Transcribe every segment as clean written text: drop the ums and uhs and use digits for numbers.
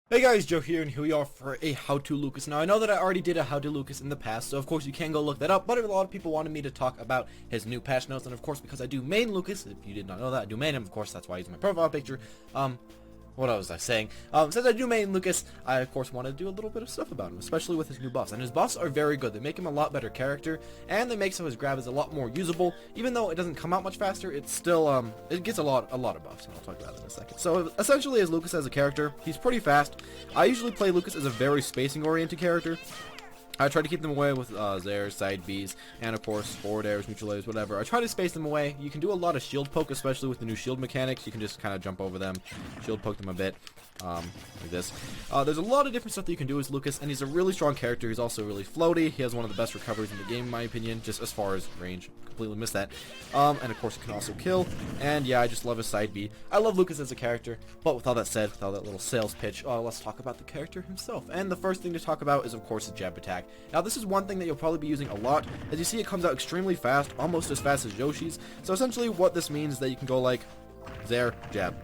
Hey guys, Joe here, and here we are for a How To Lucas. Now, I know that I already did a How To Lucas in the past, so of course you can go look that up, but a lot of people wanted me to talk about his new patch notes, and of course because I do main Lucas, if you did not know that, I do main him, of course that's why I use my profile picture. What was I saying? Since I do main Lucas, I of course want to do a little bit of stuff about him, especially with his new buffs. And his buffs are very good. They make him a lot better character, and they make so his grab is a lot more usable. Even though it doesn't come out much faster, it's still it gets a lot of buffs, and I'll talk about it in a second. So essentially, as Lucas as a character, he's pretty fast. I usually play Lucas as a very spacing-oriented character. I try to keep them away with Zairs, side Bs, and of course forward airs, neutral airs, whatever. I try to space them away. You can do a lot of shield poke, especially with the new shield mechanics. You can just kind of jump over them, shield poke them a bit, like this. There's a lot of different stuff that you can do as Lucas, and he's a really strong character. He's also really floaty. He has one of the best recoveries in the game, in my opinion, just as far as range. Completely missed that. And of course, he can also kill. And yeah, I just love his side B. I love Lucas as a character, but with all that said, with all that little sales pitch, let's talk about the character himself. And the first thing to talk about is, of course, his jab attack. Now, this is one thing that you'll probably be using a lot. As you see, it comes out extremely fast, almost as fast as Yoshi's. So essentially, what this means is that you can go like Zair, jab,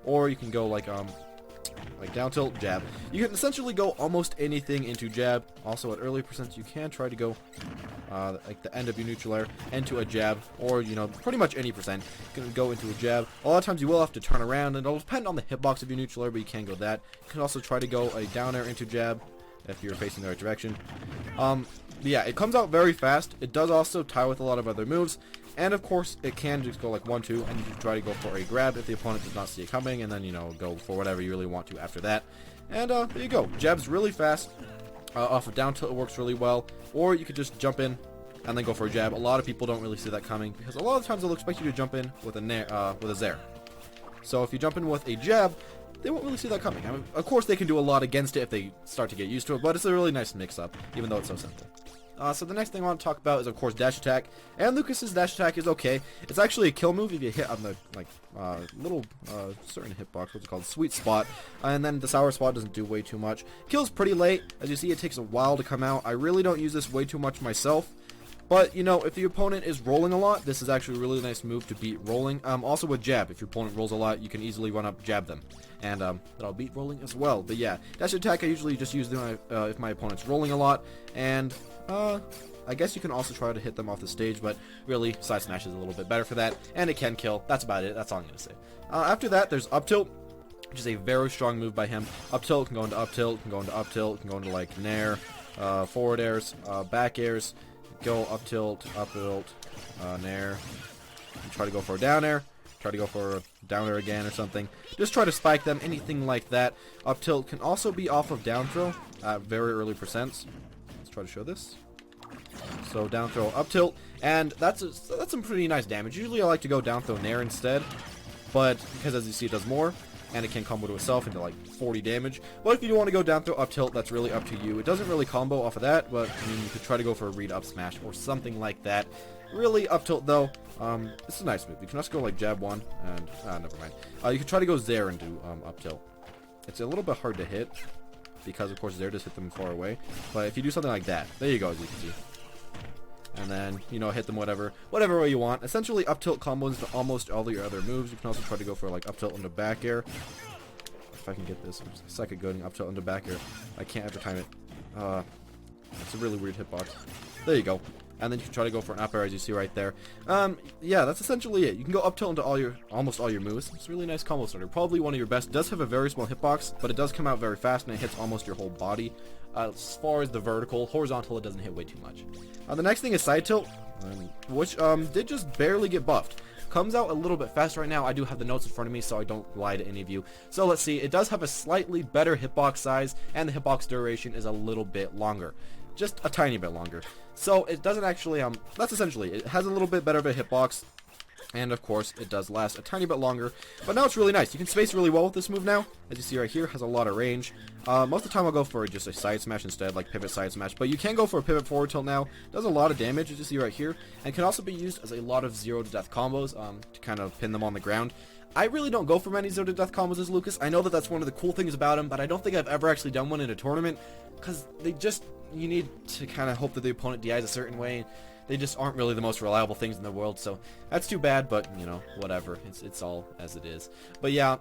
or you can go like down tilt, jab. You can essentially go almost anything into jab. Also, at early percents, you can try to go like the end of your neutral air into a jab, or you know, pretty much any percent can go into a jab. A lot of times you will have to turn around, and it'll depend on the hitbox of your neutral air, but you can go that. You can also try to go a down air into jab if you're facing the right direction. Yeah, it comes out very fast. It does also tie with a lot of other moves, and of course it can just go like 1-2, and you can try to go for a grab if the opponent does not see it coming, and then you know, go for whatever you really want to after that. And there you go. Jab's really fast. Off of down tilt it works really well, or you could just jump in and then go for a jab. A lot of people don't really see that coming, because a lot of times they'll expect you to jump in with a Zair. So if you jump in with a jab, they won't really see that coming. I mean, of course they can do a lot against it if they start to get used to it, but it's a really nice mix-up, even though it's so simple. So the next thing I want to talk about is, of course, dash attack. And Lucas's dash attack is okay. It's actually a kill move if you hit on the little certain hitbox, what's it called, sweet spot, and then the sour spot doesn't do way too much. Kills pretty late. As you see, it takes a while to come out. I really don't use this way too much myself. But, you know, if the opponent is rolling a lot, this is actually a really nice move to beat rolling. Also with jab, if your opponent rolls a lot, you can easily run up, jab them. And that'll beat rolling as well. But yeah, dash attack I usually just use if my opponent's rolling a lot. And I guess you can also try to hit them off the stage, but really, side smash is a little bit better for that. And it can kill. That's about it. That's all I'm going to say. After that, there's up tilt, which is a very strong move by him. Up tilt can go into up tilt, can go into up tilt, can go into like nair, forward airs, back airs. Go up tilt, nair, and try to go for a down air, try to go for a down air again or something. Just try to spike them, anything like that. Up tilt can also be off of down throw at very early percents. Let's try to show this. So down throw, up tilt, and that's some pretty nice damage. Usually I like to go down throw nair instead, but because as you see it does more, and it can combo to itself into like 40 damage. But if you do want to go down throw up tilt, that's really up to you. It doesn't really combo off of that, but I mean, you could try to go for a read up smash or something like that. Really up tilt though, it's a nice move. You can also go like jab one, and never mind. You can try to go Zair and do up tilt. It's a little bit hard to hit, because of course Zair just hit them far away. But if you do something like that, there you go, as you can see. And then, you know, hit them whatever way you want. Essentially, up tilt combos to almost all your other moves. You can also try to go for like up tilt into back air. If I can get this, I'm just a second going up tilt into back air. I can't ever time it. It's a really weird hitbox. There you go. And then you can try to go for an up air, as you see right there. Yeah, that's essentially it. You can go up tilt into almost all your moves. It's a really nice combo starter. Probably one of your best. It does have a very small hitbox, but it does come out very fast, and it hits almost your whole body. As far as the vertical, horizontal, it doesn't hit way too much. The next thing is side tilt, which did just barely get buffed. Comes out a little bit fast right now. I do have the notes in front of me, so I don't lie to any of you. So let's see. It does have a slightly better hitbox size, and the hitbox duration is a little bit longer. Just a tiny bit longer. So it doesn't actually, that's essentially it. It has a little bit better of a hitbox, and of course it does last a tiny bit longer. But now it's really nice. You can space really well with this move now. As you see right here, has a lot of range. Most of the time I'll go for just a side smash instead, like pivot side smash. But you can go for a pivot forward tilt now. Does a lot of damage, as you see right here, and can also be used as a lot of 0 to death combos to kind of pin them on the ground. I really don't go for many 0 to death combos as Lucas. I know that that's one of the cool things about him, but I don't think I've ever actually done one in a tournament, because you need to kind of hope that the opponent DIs a certain way. They just aren't really the most reliable things in the world, so that's too bad, but, you know, whatever. It's all as it is. But yeah,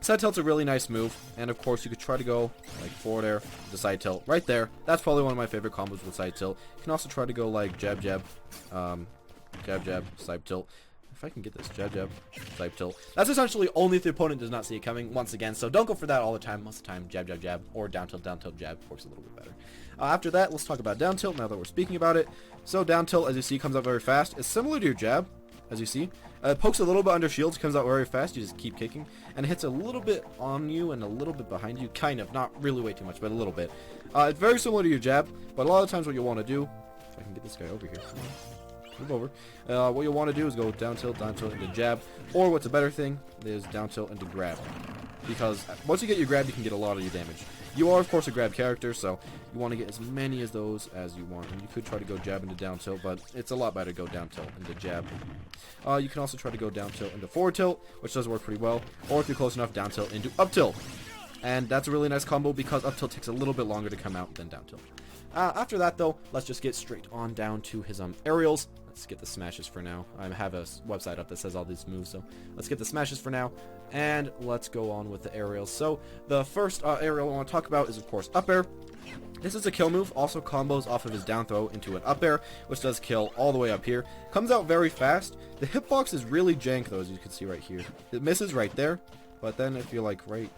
Side tilt's a really nice move, and of course you could try to go like forward air to side tilt right there. That's probably one of my favorite combos with side tilt. You can also try to go like jab jab, jab jab, side tilt. If I can get this, jab jab, side tilt. That's essentially only if the opponent does not see it coming once again, so don't go for that all the time. Most of the time, jab jab jab, or down tilt jab works a little bit better. After that, let's talk about down tilt now that we're speaking about it. So down tilt, as you see, comes out very fast. It's similar to your jab, as you see. It pokes a little bit under shields, comes out very fast. You just keep kicking, and it hits a little bit on you and a little bit behind you. Kind of, not really way too much, but a little bit. It's very similar to your jab, but a lot of times what you want to do, if I can get this guy over here. Move over. What you'll want to do is go down tilt into jab, or what's a better thing is down tilt into grab, because once you get your grab, you can get a lot of your damage. You are, of course, a grab character, so you want to get as many as those as you want. And you could try to go jab into down tilt, but it's a lot better to go down tilt into jab. You can also try to go down tilt into forward tilt, which does work pretty well, or if you're close enough, down tilt into up tilt. And that's a really nice combo because up tilt takes a little bit longer to come out than down tilt. After that, though, let's just get straight on down to his aerials. Let's get the smashes for now. I have a website up that says all these moves, so let's get the smashes for now, and let's go on with the aerials. So the first aerial I want to talk about is, of course, up air. This is a kill move, also combos off of his down throw into an up air, which does kill all the way up here. Comes out very fast. The hitbox is really jank, though, as you can see right here. It misses right there, but then if you're like right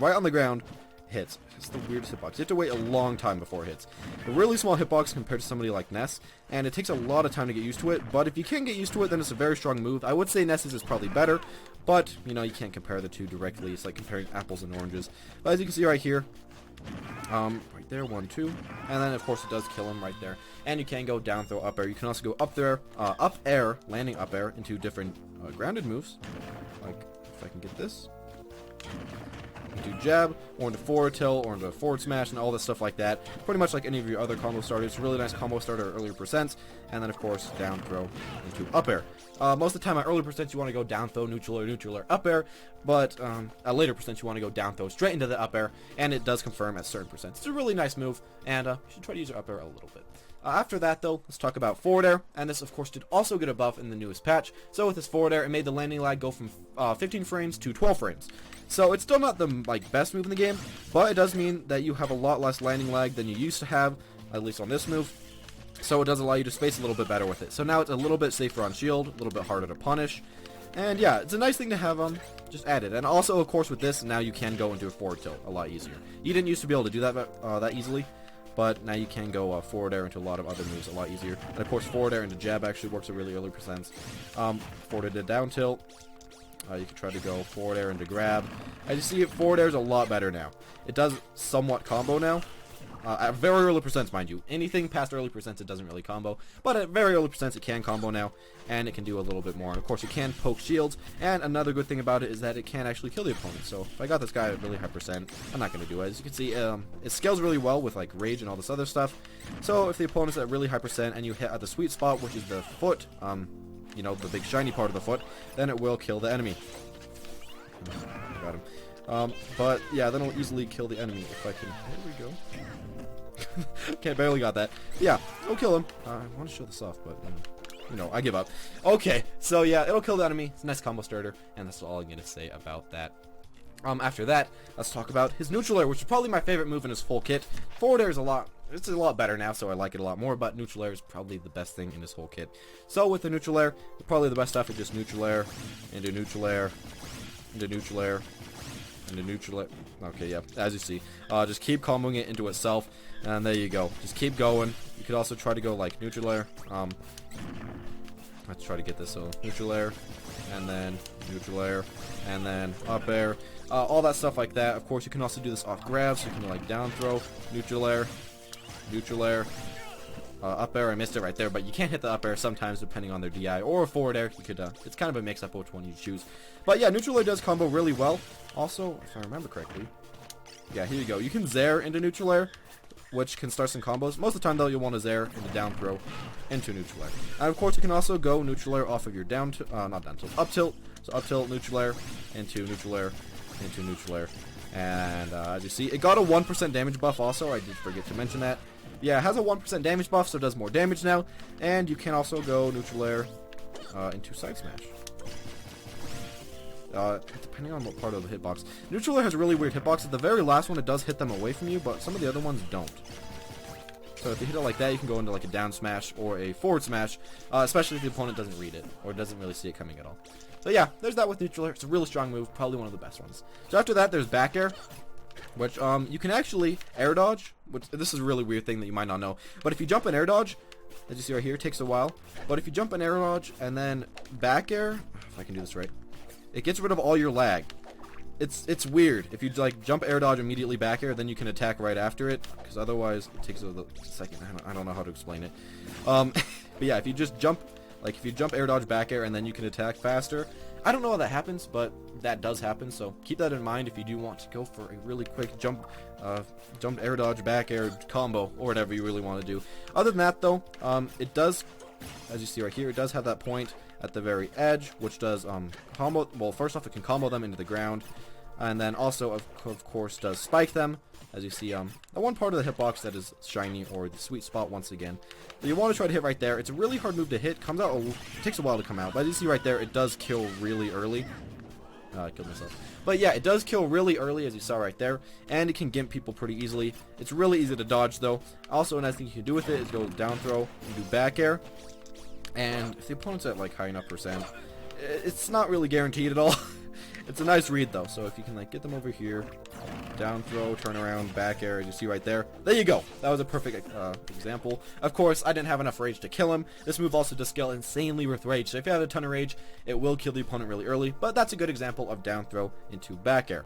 on the ground, hits. It's the weirdest hitbox. You have to wait a long time before it hits. A really small hitbox compared to somebody like Ness, and it takes a lot of time to get used to it, but if you can get used to it, then it's a very strong move. I would say Ness's is probably better, but, you know, you can't compare the two directly. It's like comparing apples and oranges. But as you can see right here, right there, 1, 2, and then, of course, it does kill him right there. And you can go down throw up air. You can also go up there, up air, landing up air into different grounded moves. Like, if I can get this. Into jab, or into forward tilt, or into forward smash, and all this stuff like that. Pretty much like any of your other combo starters. It's a really nice combo starter at earlier percents. And then, of course, down throw into up air. Most of the time at early percents you want to go down throw, neutral air, up air. But at later percents you want to go down throw straight into the up air. And it does confirm at certain percents. It's a really nice move, and you should try to use your up air a little bit. After that, though, let's talk about forward air, and this, of course, did also get a buff in the newest patch. So with this forward air, it made the landing lag go from 15 frames to 12 frames. So it's still not the best move in the game, but it does mean that you have a lot less landing lag than you used to have, at least on this move. So it does allow you to space a little bit better with it. So now it's a little bit safer on shield, a little bit harder to punish, and yeah, it's a nice thing to have just added. And also, of course, with this, now you can go into a forward tilt a lot easier. You didn't used to be able to do that that easily. But now you can go forward air into a lot of other moves a lot easier. And of course, forward air into jab actually works at really early percents. Forward air to down tilt. You can try to go forward air into grab. As you see, forward air is a lot better now. It does somewhat combo now. At very early percents, mind you. Anything past early percents, it doesn't really combo. But at very early percents, it can combo now. And it can do a little bit more. And of course, it can poke shields. And another good thing about it is that it can actually kill the opponent. So if I got this guy at really high percent, I'm not going to do it. As you can see, it scales really well with like rage and all this other stuff. So if the opponent's at really high percent and you hit at the sweet spot, which is the foot, you know, the big shiny part of the foot, then it will kill the enemy. Got him. But yeah, then it'll easily kill the enemy if I can. There we go. Okay, barely got that. Yeah, it'll kill him. I want to show this off, but you know, I give up. Okay, so yeah, it'll kill the enemy. It's a nice combo starter, and that's all I'm gonna say about that. After that, let's talk about his neutral air, which is probably my favorite move in his full kit. Forward air is it's a lot better now, so I like it a lot more, but neutral air is probably the best thing in his whole kit. So with the neutral air, probably the best stuff is just neutral air, into neutral air, into neutral air, into neutral air. Okay, yeah, as you see. Just keep comboing it into itself, and there you go. Just keep going. You could also try to go like neutral air. Let's try to get this. So neutral air, and then neutral air, and then up air. All that stuff like that. Of course, you can also do this off grab, so you can like down throw, neutral air, up air. I missed it right there, but you can't hit the up air sometimes depending on their DI or a forward air. You could, it's kind of a mix up which one you choose. But yeah, neutral air does combo really well. Also, if I remember correctly, yeah, here you go. You can Zair into neutral air, which can start some combos. Most of the time, though, you'll want to Zair into down throw into neutral air. And of course, you can also go neutral air off of your not down tilt, up tilt. So up tilt, neutral air, into neutral air, into neutral air. And as you see, it got a 1% damage buff also. I did forget to mention that. Yeah, it has a 1% damage buff, so it does more damage now. And you can also go neutral air into side smash. depending on what part of the hitbox. Neutral air has a really weird hitbox. At the very last one, it does hit them away from you, but some of the other ones don't. So if you hit it like that, you can go into like a down smash or a forward smash, especially if the opponent doesn't read it or doesn't really see it coming at all. So yeah, there's that with neutral air. It's a really strong move, probably one of the best ones. So after that, there's back air, which you can actually air dodge, which this is a really weird thing that you might not know. But if you jump an air dodge, as you see right here, it takes a while. But if you jump an air dodge and then back air, if I can do this right, it gets rid of all your lag. It's weird. If you like jump air dodge immediately back air, then you can attack right after it, because otherwise it takes a second. I don't know how to explain it. But yeah, if you just jump, like if you jump air dodge back air and then you can attack faster. I don't know how that happens, but that does happen. So keep that in mind if you do want to go for a really quick jump air dodge back air combo or whatever you really want to do. Other than that though, it does, as you see right here, it does have that point at the very edge, which does combo. Well, first off, it can combo them into the ground, and then also of course does spike them, as you see the one part of the hitbox that is shiny, or the sweet spot once again. So you want to try to hit right there. It's a really hard move to hit. Comes out, it takes a while to come out, but as you see right there, it does kill really early. I killed myself. But yeah, it does kill really early, as you saw right there, and it can gimp people pretty easily. It's really easy to dodge though. Also, another thing you can do with it is go down throw and do back air. And if the opponent's at like high enough percent, it's not really guaranteed at all. It's a nice read though, so if you can like get them over here, down throw, turn around, back air, as you see right there. There you go. That was a perfect example. Of course, I didn't have enough rage to kill him. This move also does scale insanely with rage, so if you have a ton of rage, it will kill the opponent really early, but that's a good example of down throw into back air.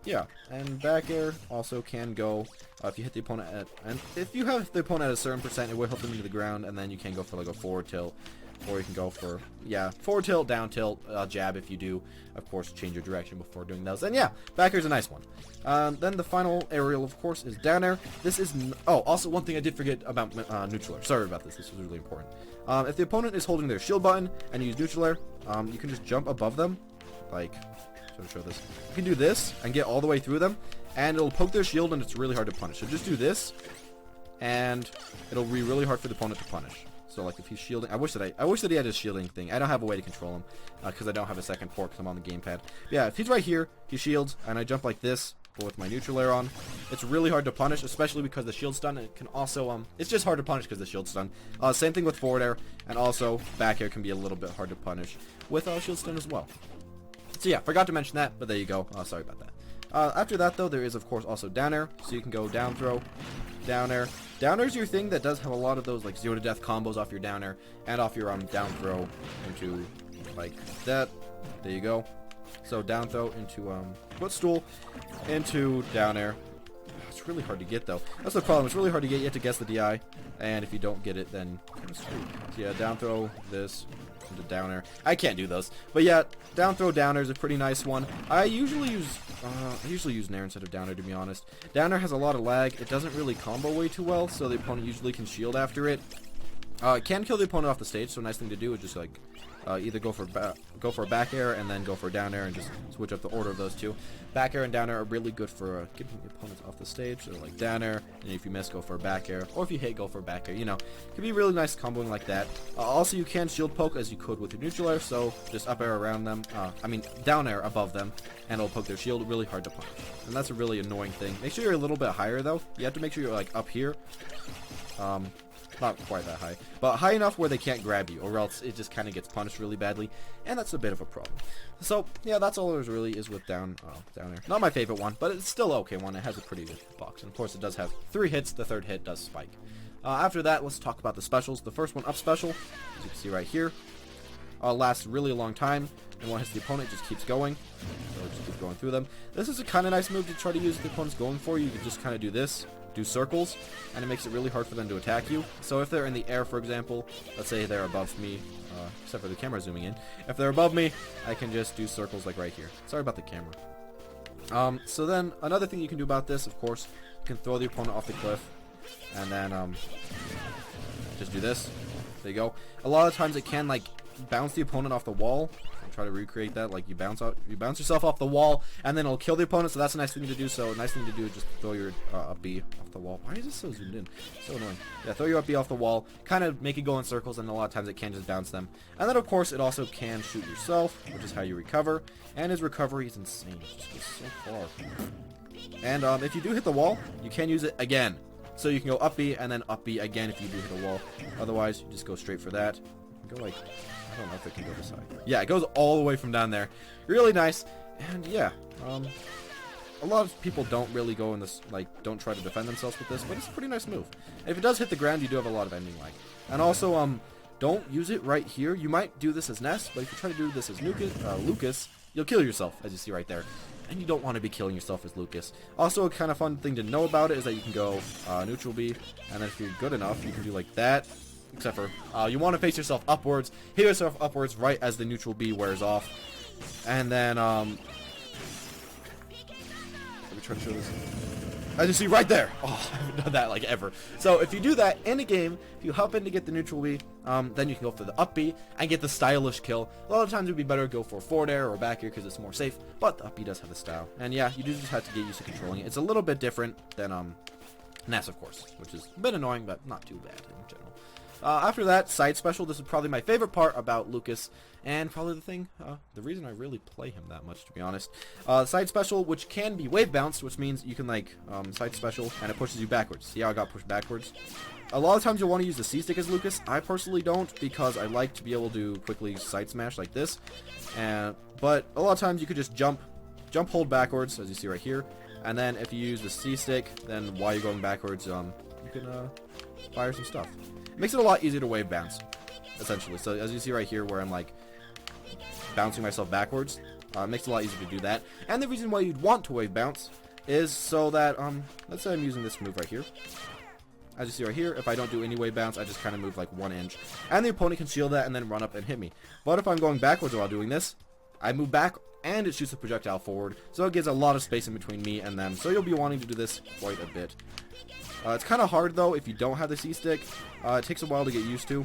Yeah, and back air also can go if you hit the opponent at, and if you have the opponent at a certain percent, it will hit them into the ground, and then you can go for like a forward tilt. Or you can go for, yeah, forward tilt, down tilt, jab if you do, of course, change your direction before doing those. And yeah, back air is a nice one. Then the final aerial, of course, is down air. This is, oh, also one thing I did forget about neutral air. Sorry about this. This was really important. If the opponent is holding their shield button and you use neutral air, you can just jump above them. Like, show this. You can do this and get all the way through them, and it'll poke their shield, and it's really hard to punish. So just do this, and it'll be really hard for the opponent to punish. So like if he's shielding, I wish that he had his shielding thing. I don't have a way to control him because I don't have a second port because I'm on the gamepad. But yeah, if he's right here, he shields, and I jump like this, but with my neutral air on, it's really hard to punish, especially because the shield stun. It can also it's just hard to punish because the shield stun. Same thing with forward air, and also back air can be a little bit hard to punish with shield stun as well. So yeah, forgot to mention that, but there you go. Sorry about that. After that though, there is of course also down air, so you can go down throw, down air. Down air is your thing that does have a lot of those like 0 to death combos off your down air and off your down throw into like that. There you go. So down throw into footstool into down air. It's really hard to get though. That's the problem. It's really hard to get. You have to guess the DI, and if you don't get it, then kind of screwed. So yeah, down throw this into down air. I can't do those, but yeah, down throw down air is a pretty nice one. I usually use nair instead of down air, to be honest. Down air has a lot of lag. It doesn't really combo way too well, so the opponent usually can shield after it. It can kill the opponent off the stage, so a nice thing to do is just like either go for a back air and then go for a down air and just switch up the order of those two. Back air and down air are really good for getting the opponents off the stage. So like down air, and if you miss, go for a back air, or if you hit, go for a back air. You know, it can be really nice comboing like that. Also, you can shield poke as you could with your neutral air, so just up air around them. Down air above them, and it'll poke their shield. Really hard to punish, and that's a really annoying thing. Make sure you're a little bit higher though. You have to make sure you're like up here. Not quite that high, but high enough where they can't grab you, or else it just kind of gets punished really badly, and that's a bit of a problem. So yeah, that's all there really is with down air. Not my favorite one, but it's still okay one. It has a pretty good box, and of course it does have 3 hits. The 3rd hit does spike. After that, let's talk about the specials. The first one, up special, as you can see right here, lasts really a long time, and when it hits the opponent, it just keeps going. So it just keeps going through them. This is a kind of nice move to try to use if the opponent's going for you. You can just kind of do this. Do circles, and it makes it really hard for them to attack you. So if they're in the air, for example, let's say they're above me, except for the camera zooming in. If they're above me, I can just do circles like right here. Sorry about the camera. So then another thing you can do about this, of course, you can throw the opponent off the cliff, and then just do this. There you go. A lot of times it can like bounce the opponent off the wall. I'm try to recreate that. Like you bounce yourself off the wall, and then it'll kill the opponent. So that's a nice thing to do. So a nice thing to do is just throw your up B off the wall. Why is this so zoomed in? So annoying. Yeah, throw your up B off the wall, kind of make it go in circles, and a lot of times it can just bounce them. And then of course it also can shoot yourself, which is how you recover. And his recovery is insane. It just goes so far. And if you do hit the wall, you can use it again. So you can go up B and then up B again if you do hit a wall. Otherwise, you just go straight for that. Go like, I don't know if it can go this side. Yeah, it goes all the way from down there. Really nice. And yeah, a lot of people don't really go in this, like, don't try to defend themselves with this, but it's a pretty nice move. And if it does hit the ground, you do have a lot of ending lag. And also, don't use it right here. You might do this as Ness, but if you try to do this as Lucas, you'll kill yourself, as you see right there. And you don't want to be killing yourself as Lucas. Also, a kind of fun thing to know about it is that you can go neutral B, and then if you're good enough, you can do like that. Except for, you want to face yourself upwards, hit yourself upwards right as the neutral B wears off. And then, let me try to show this. As you see right there. Oh, I haven't done that like ever. So if you do that in a game, if you hop in to get the neutral B, then you can go for the up B and get the stylish kill. A lot of times it would be better to go for forward air or back air because it's more safe, but the up B does have the style. And yeah, you do just have to get used to controlling it. It's a little bit different than Ness, of course, which is a bit annoying, but not too bad in general. After that, side special. This is probably my favorite part about Lucas, and probably the reason I really play him that much, to be honest. Side special, which can be wave bounced, which means you can like side special, and it pushes you backwards. See how I got pushed backwards? A lot of times you'll want to use the C stick as Lucas. I personally don't, because I like to be able to quickly side smash like this. But a lot of times you could just jump, hold backwards, as you see right here, and then if you use the C stick, then while you're going backwards, you can fire some stuff. Makes it a lot easier to wave bounce, essentially. So as you see right here where I'm like bouncing myself backwards, makes it a lot easier to do that. And the reason why you'd want to wave bounce is so that, let's say I'm using this move right here. As you see right here, if I don't do any wave bounce, I just kind of move like 1 inch. And the opponent can shield that and then run up and hit me. But if I'm going backwards while doing this, I move back and it shoots a projectile forward. So it gives a lot of space in between me and them. So you'll be wanting to do this quite a bit. It's kind of hard though if you don't have the C stick. It takes a while to get used to,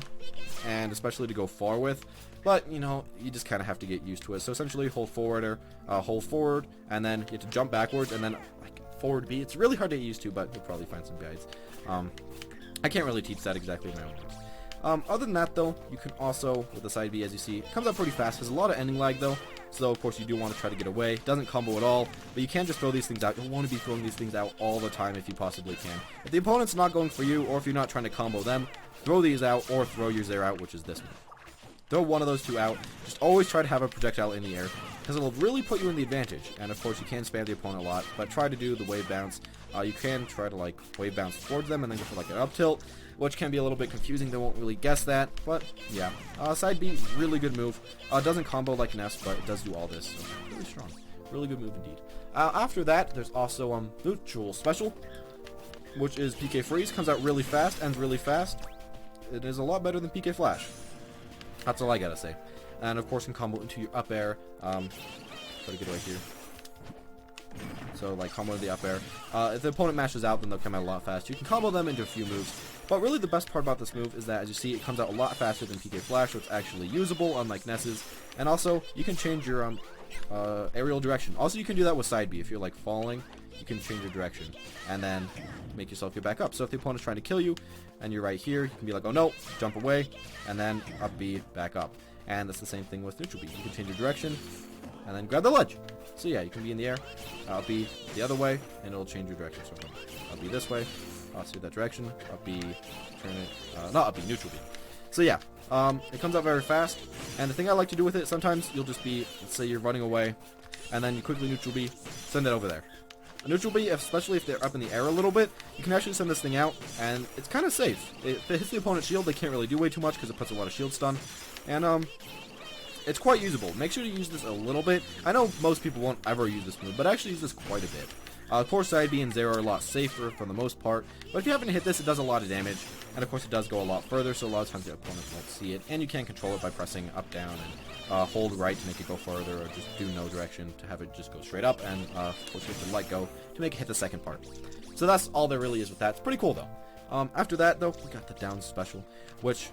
and especially to go far with. But you know, you just kind of have to get used to it. So essentially, hold forward, and then you have to jump backwards, and then like forward B. It's really hard to get used to, but you'll probably find some guides. I can't really teach that exactly in my own words. Other than that though, you can also, with the side B, as you see, it comes out pretty fast. There's a lot of ending lag though, so of course you do want to try to get away. Doesn't combo at all, but you can't just throw these things out. You'll want to be throwing these things out all the time if you possibly can. If the opponent's not going for you, or if you're not trying to combo them, throw these out, or throw your Zero out, which is this one. Throw one of those two out. Just always try to have a projectile in the air, because it'll really put you in the advantage. And of course you can spam the opponent a lot, but try to do the wave bounce. You can try to like wave bounce towards them and then go for like an up tilt, which can be a little bit confusing. They won't really guess that, but yeah. Side B, really good move. Doesn't combo like Ness, but it does do all this. So really strong. Really good move indeed. After that, there's also neutral special, which is PK freeze. Comes out really fast, ends really fast. It is a lot better than PK flash. That's all I gotta say. And of course, can combo into your up air. Try to get right here. So like combo the up air. If the opponent mashes out, then they'll come out a lot faster. You can combo them into a few moves. But really the best part about this move is that, as you see, it comes out a lot faster than PK Flash, so it's actually usable, unlike Ness's. And also, you can change your aerial direction. Also, you can do that with side B. If you're like falling, you can change your direction and then make yourself get back up. So if the opponent's trying to kill you and you're right here, you can be like, oh no, jump away, and then up B, back up. And that's the same thing with neutral B. You can change your direction and then grab the ledge. So yeah, you can be in the air, up B the other way, and it'll change your direction. So up B this way, see that direction, up B, turn it, not up B, neutral B. So yeah, it comes out very fast, and the thing I like to do with it, sometimes you'll just be, let's say you're running away, and then you quickly neutral B, send it over there. A neutral B, especially if they're up in the air a little bit, you can actually send this thing out, and it's kind of safe. If it hits the opponent's shield, they can't really do way too much because it puts a lot of shield stun, and it's quite usable. Make sure to use this a little bit. I know most people won't ever use this move, but I actually use this quite a bit. Of course, side B and Zero are a lot safer for the most part, but if you happen to hit this, it does a lot of damage, and of course it does go a lot further, so a lot of times the opponents won't see it, and you can control it by pressing up, down, and hold right to make it go further, or just do no direction to have it just go straight up, and of course you have to let go to make it hit the second part. So that's all there really is with that. It's pretty cool though. After that though, we got the down special, which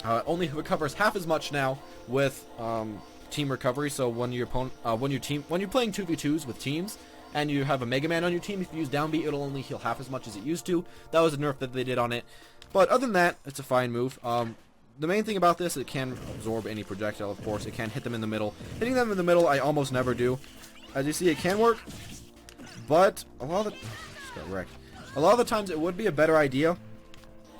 only recovers half as much now with team recovery. So when your opponent, when you're playing 2v2s with teams, and you have a Mega Man on your team, if you use down B, it'll only heal half as much as it used to. That was a nerf that they did on it. But other than that, it's a fine move. The main thing about this, it can absorb any projectile, of course. It can hit them in the middle. Hitting them in the middle, I almost never do. As you see, it can work, but a lot of the... Just got wrecked. A lot of the times, it would be a better idea,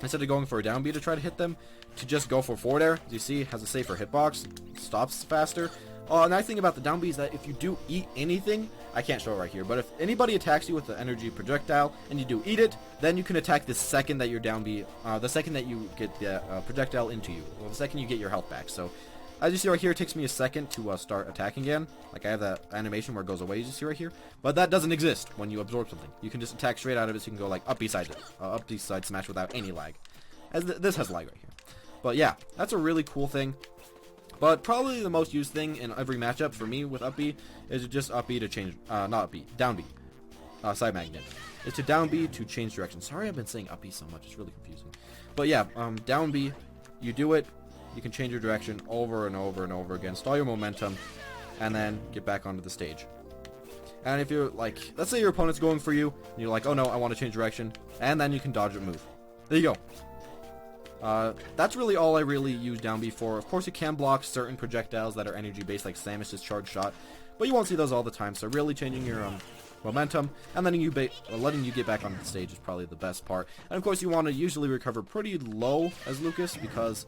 instead of going for a down B to try to hit them, to just go for forward air. As you see, it has a safer hitbox, stops faster. Nice thing about the down B is that if you do eat anything, I can't show it right here, but if anybody attacks you with the energy projectile and you do eat it, then you can attack the second that you're down B, the second that you get the projectile into you, or the second you get your health back. So, as you see right here, it takes me a second to start attacking again. Like I have that animation where it goes away, as you see right here, but that doesn't exist when you absorb something. You can just attack straight out of it, so you can go like up B side smash without any lag. As this has lag right here. But yeah, that's a really cool thing. But probably the most used thing in every matchup for me with up B is just up B to change, not up B, down B, side magnet. It's to down B to change direction. Sorry I've been saying up B so much, it's really confusing. But yeah, down B, you do it, you can change your direction over and over and over again, stall your momentum, and then get back onto the stage. And if you're like, let's say your opponent's going for you, and you're like, oh no, I want to change direction, and then you can dodge a move. There you go. That's really all I really use down B for. Of course, you can block certain projectiles that are energy based, like Samus's charge shot, but you won't see those all the time. So really changing your momentum and letting you get back on the stage is probably the best part. And of course, you want to usually recover pretty low as Lucas, because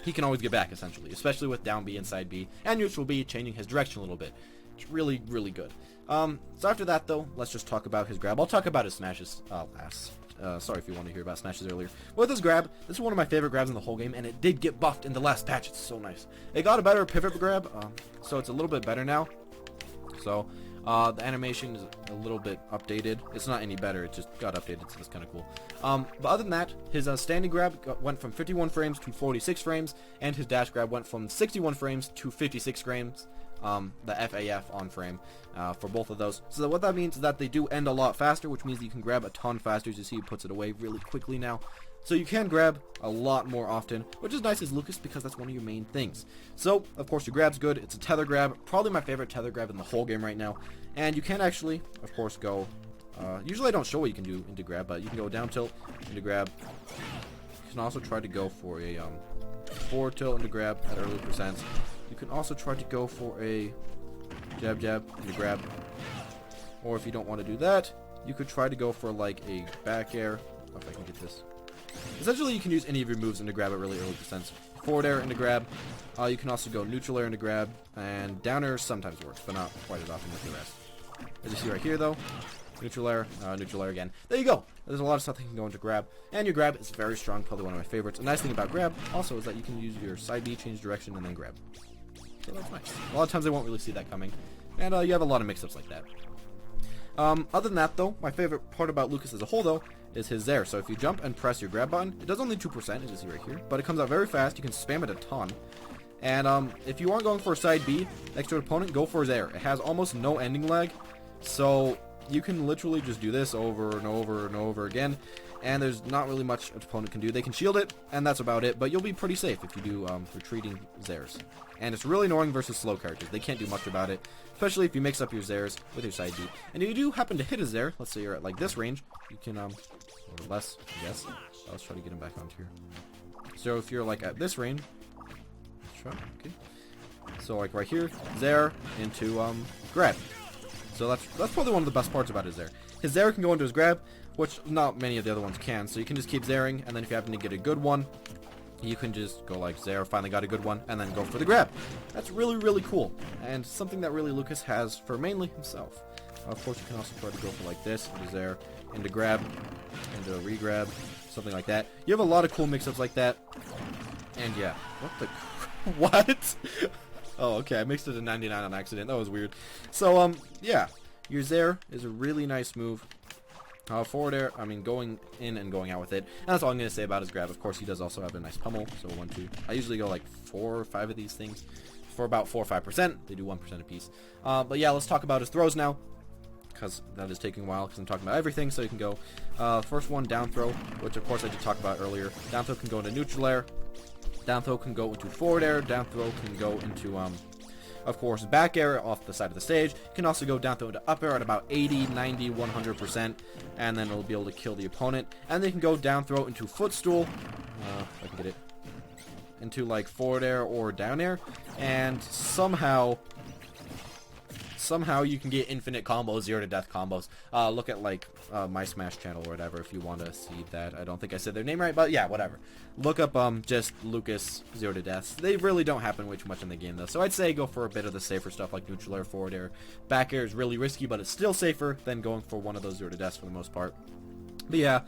he can always get back essentially, especially with down B and side B and neutral B, changing his direction a little bit. It's really, really good. So after that though, let's just talk about his grab. I'll talk about his smashes last. Sorry if you want to hear about smashes earlier. With this grab, this is one of my favorite grabs in the whole game, and it did get buffed in the last patch. It's so nice. It got a better pivot grab, so it's a little bit better now. So the animation is a little bit updated. It's not any better, it just got updated, so it's kind of cool. But other than that, his standing grab went from 51 frames to 46 frames, and his dash grab went from 61 frames to 56 frames. The FAF on frame for both of those. So what that means is that they do end a lot faster, which means you can grab a ton faster. As you see, he puts it away really quickly now. So you can grab a lot more often, which is nice as Lucas, because that's one of your main things. So, of course, your grab's good. It's a tether grab, probably my favorite tether grab in the whole game right now. And you can actually, of course, go... usually I don't show what you can do into grab, but you can go down tilt into grab. You can also try to go for a forward tilt into grab at early percents. You can also try to go for a jab into grab. Or if you don't want to do that, you could try to go for like a back air. If I can get this. Essentially, you can use any of your moves into grab at really early percents. Forward air into grab. You can also go neutral air into grab. And down air sometimes works, but not quite as often with the rest. As you see right here though, neutral air again. There you go. There's a lot of stuff that can go into grab, and your grab is very strong, probably one of my favorites. A nice thing about grab also is that you can use your side B, change direction, and then grab. So that's nice. A lot of times I won't really see that coming, and you have a lot of mix-ups like that. Other than that though, my favorite part about Lucas as a whole though is his Zair. So if you jump and press your grab button, it does only 2%, as you see right here, but it comes out very fast. You can spam it a ton. And if you aren't going for a side B next to an opponent, go for Zair. It has almost no ending lag, so you can literally just do this over and over and over again, and there's not really much an opponent can do. They can shield it, and that's about it, but you'll be pretty safe if you do retreating Zairs. And it's really annoying versus slow characters. They can't do much about it, especially if you mix up your Zairs with your side B. And if you do happen to hit a Zair, let's say you're at like this range, you can, or less, I guess. Let's try to get him back onto here. So if you're like at this range, let's try, okay. So like right here, Zair into grab. So that's probably one of the best parts about his Zair. His Zair can go into his grab, which not many of the other ones can. So you can just keep Zairing, and then if you happen to get a good one, you can just go like Zair, finally got a good one, and then go for the grab. That's really, really cool, and something that really Lucas has for mainly himself. Of course, you can also try to go for like this, into Zair, into grab, into a re-grab, something like that. You have a lot of cool mix-ups like that, and yeah. What the... what? Oh, okay, I mixed it to 99 on accident. That was weird. So, yeah, your Zair is a really nice move. Forward air, I mean, going in and going out with it. And that's all I'm going to say about his grab. Of course, he does also have a nice pummel. So 1, 2. I usually go like 4 or 5 of these things for about 4 or 5%. They do 1% apiece. But yeah, let's talk about his throws now, because that is taking a while because I'm talking about everything. So you can go first one, down throw, which of course I did talk about earlier. Down throw can go into neutral air. Down throw can go into forward air. Down throw can go into, of course, back air off the side of the stage. You can also go down throw into up air at about 80, 90, 100%, and then it'll be able to kill the opponent. And they can go down throw into footstool, if I can get it, into like forward air or down air, and somehow you can get infinite combos, 0 to death combos. Look at like my Smash channel or whatever if you want to see that. I don't think I said their name right, but yeah, whatever. Look up just Lucas 0 to deaths. They really don't happen way too much in the game though, so I'd say go for a bit of the safer stuff like neutral air, forward air. Back air is really risky, but it's still safer than going for one of those 0 to deaths for the most part. But yeah,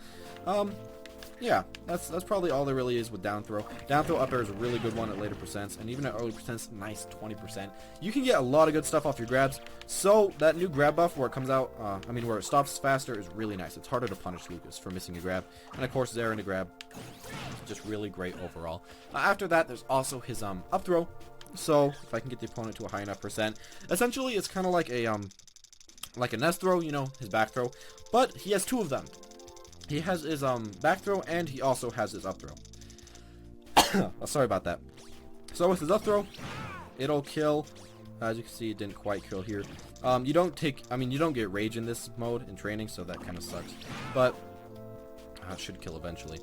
yeah, that's probably all there really is with down throw. Down throw up air is a really good one at later percents, and even at early percents, nice 20%. You can get a lot of good stuff off your grabs. So that new grab buff where it comes out, where it stops faster is really nice. It's harder to punish Lucas for missing a grab, and of course Zera in a grab, it's just really great overall. After that, there's also his up throw. So if I can get the opponent to a high enough percent, essentially it's kind of like a nest throw, you know, his back throw, but he has two of them. He has his back throw, and he also has his up throw. Sorry about that. So with his up throw, it'll kill. As you can see, it didn't quite kill here. You don't get rage in this mode in training, so that kind of sucks. But it should kill eventually.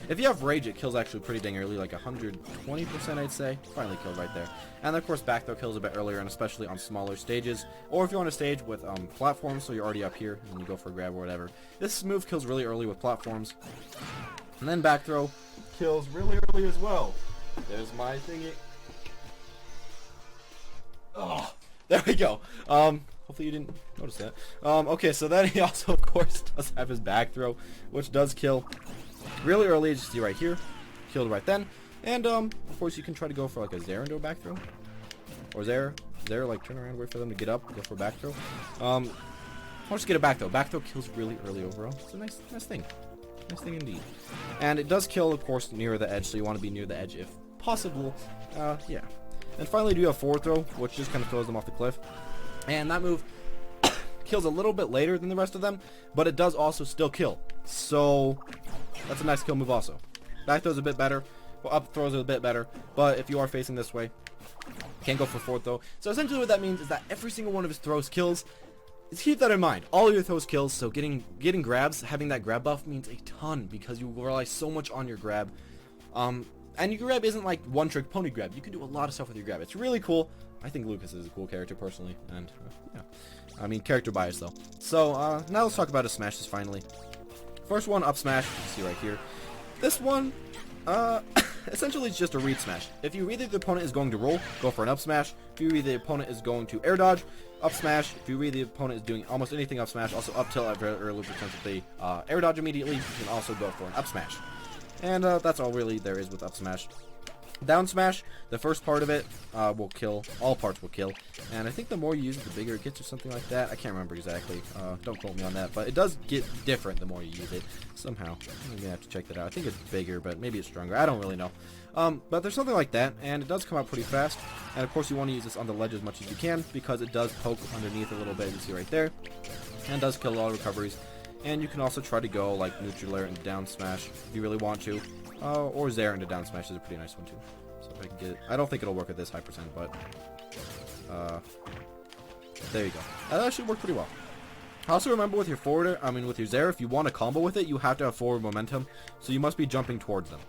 If you have rage, it kills actually pretty dang early, like 120%, I'd say. Finally killed right there. And of course, back throw kills a bit earlier, and especially on smaller stages. Or if you're on a stage with platforms, so you're already up here, and you go for a grab or whatever. This move kills really early with platforms. And then back throw kills really early as well. There's my thingy. Oh, there we go. Hopefully you didn't notice that. Okay, so then he also, of course, does have his back throw, which does kill really early, as you see right here. Killed right then. And, of course, you can try to go for, like, a Zera into a back throw. Or Zera, like, turn around, wait for them to get up, go for a back throw. I'll just get a back throw. Back throw kills really early overall. It's a nice thing. Nice thing indeed. And it does kill, of course, near the edge, so you want to be near the edge if possible. Yeah. And finally, do you have forward throw, which just kind of throws them off the cliff. And that move kills a little bit later than the rest of them, but it does also still kill. So that's a nice kill move also. Back throw's a bit better. Well, up throws are a bit better, but if you are facing this way, can't go for forward throw. So essentially what that means is that every single one of his throws kills. Keep that in mind. All your throws kills, so getting grabs, having that grab buff means a ton because you rely so much on your grab. And your grab isn't like one-trick pony grab. You can do a lot of stuff with your grab. It's really cool. I think Lucas is a cool character personally, and yeah. I mean, character bias though. So now let's talk about his smashes finally. First one, up smash. You can see right here. This one, essentially it's just a read smash. If you read that the opponent is going to roll, go for an up smash. If you read the opponent is going to air dodge, up smash. If you read the opponent is doing almost anything, up smash. Also up tilt at very early percent if they air dodge immediately, you can also go for an up smash. And that's all really there is with up smash. Down smash, the first part of it will kill. All parts will kill. And I think the more you use it, the bigger it gets or something like that. I can't remember exactly. Don't quote me on that. But it does get different the more you use it. Somehow. I'm going to have to check that out. I think it's bigger, but maybe it's stronger. I don't really know. But there's something like that. And it does come out pretty fast. And of course you want to use this on the ledge as much as you can, because it does poke underneath a little bit, as you see right there. And does kill a lot of recoveries. And you can also try to go like neutral air and down smash if you really want to. Or Zera into down smash is a pretty nice one too. So if I can get it. I don't think it'll work at this high percent, but there you go. That actually worked pretty well. Also remember with your with your Zera, if you want to combo with it, you have to have forward momentum. So you must be jumping towards them.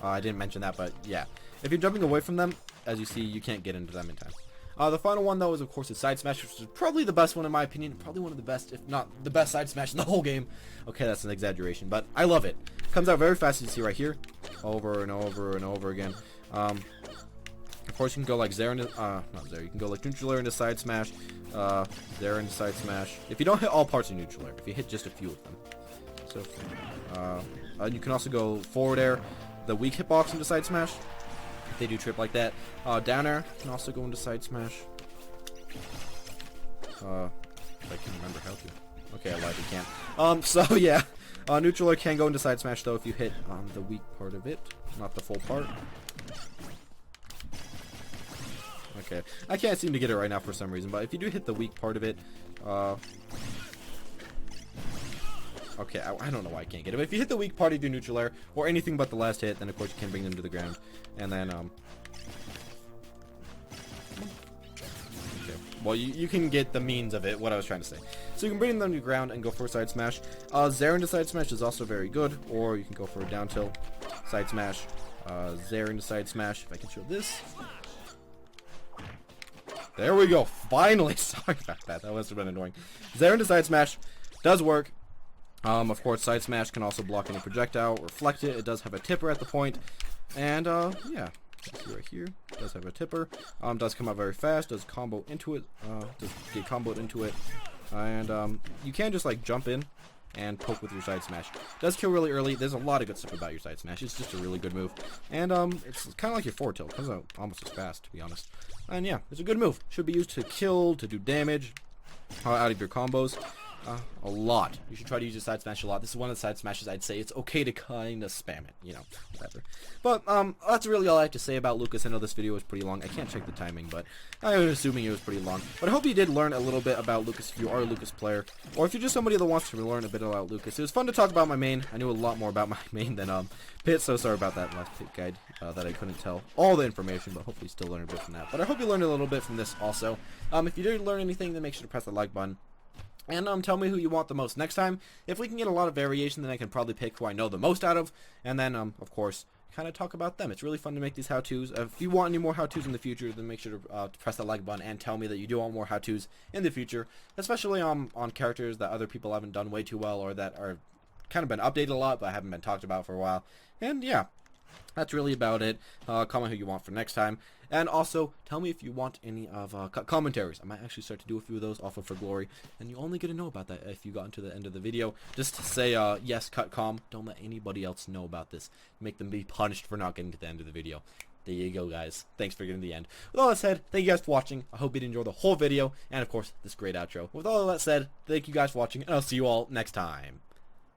I didn't mention that, but yeah. If you're jumping away from them, as you see, you can't get into them in time. The final one, though, is, of course, the side smash, which is probably the best one, in my opinion. Probably one of the best, if not the best side smash in the whole game. Okay, that's an exaggeration, but I love it. Comes out very fast, as you see right here. Over and over and over again. Of course, you can go like Zera into, not Zera, you can go like neutral air into side smash. Zera into side smash. If you don't hit all parts of neutral air, if you hit just a few of them. So, you can also go forward air, the weak hitbox into side smash. They do trip like that. Down air can also go into side smash. If I can remember how to. Okay, I lied, you can't. So yeah, neutral air can go into side smash though if you hit the weak part of it, not the full part. Okay, I can't seem to get it right now for some reason, but if you do hit the weak part of it, Okay, I don't know why I can't get it. But if you hit the weak part of your neutral air, or anything but the last hit, then of course you can bring them to the ground. And then, okay. Well, you can get the means of it, what I was trying to say. So you can bring them to the ground and go for a side smash. Zair into side smash is also very good, or you can go for a down tilt, side smash, Zair into side smash. If I can show this. There we go. Finally. Sorry about that. That must have been annoying. Zair into side smash does work. Of course, side smash can also block any projectile, reflect it. It does have a tipper at the point. And, yeah. See right here. Does have a tipper. Does come out very fast. Does combo into it. Does get comboed into it. And, you can just, like, jump in and poke with your side smash. Does kill really early. There's a lot of good stuff about your side smash. It's just a really good move. And, it's kind of like your forward tilt. It comes out almost as fast, to be honest. And, yeah, it's a good move. Should be used to kill, to do damage out of your combos. A lot. You should try to use your side smash a lot. This is one of the side smashes I'd say it's okay to kind of spam it, you know, whatever. But, that's really all I have to say about Lucas. I know this video was pretty long. I can't check the timing, but I was assuming it was pretty long. But I hope you did learn a little bit about Lucas if you are a Lucas player, or if you're just somebody that wants to learn a bit about Lucas. It was fun to talk about my main. I knew a lot more about my main than, Pit, so sorry about that last Pit guide, that I couldn't tell all the information, but hopefully still learn a bit from that. But I hope you learned a little bit from this also. If you did learn anything, then make sure to press the like button. And tell me who you want the most next time. If we can get a lot of variation, then I can probably pick who I know the most out of. And then, of course, kind of talk about them. It's really fun to make these how-tos. If you want any more how-tos in the future, then make sure to press that like button and tell me that you do want more how-tos in the future. Especially on characters that other people haven't done way too well, or that are kind of been updated a lot but haven't been talked about for a while. And yeah, that's really about it. Comment who you want for next time. And also, tell me if you want any of commentaries. I might actually start to do a few of those off of For Glory. And you only get to know about that if you got into the end of the video. Just say, yes, cut com. Don't let anybody else know about this. Make them be punished for not getting to the end of the video. There you go, guys. Thanks for getting to the end. With all that said, thank you guys for watching. I hope you did enjoy the whole video. And, of course, this great outro. With all that said, thank you guys for watching. And I'll see you all next time.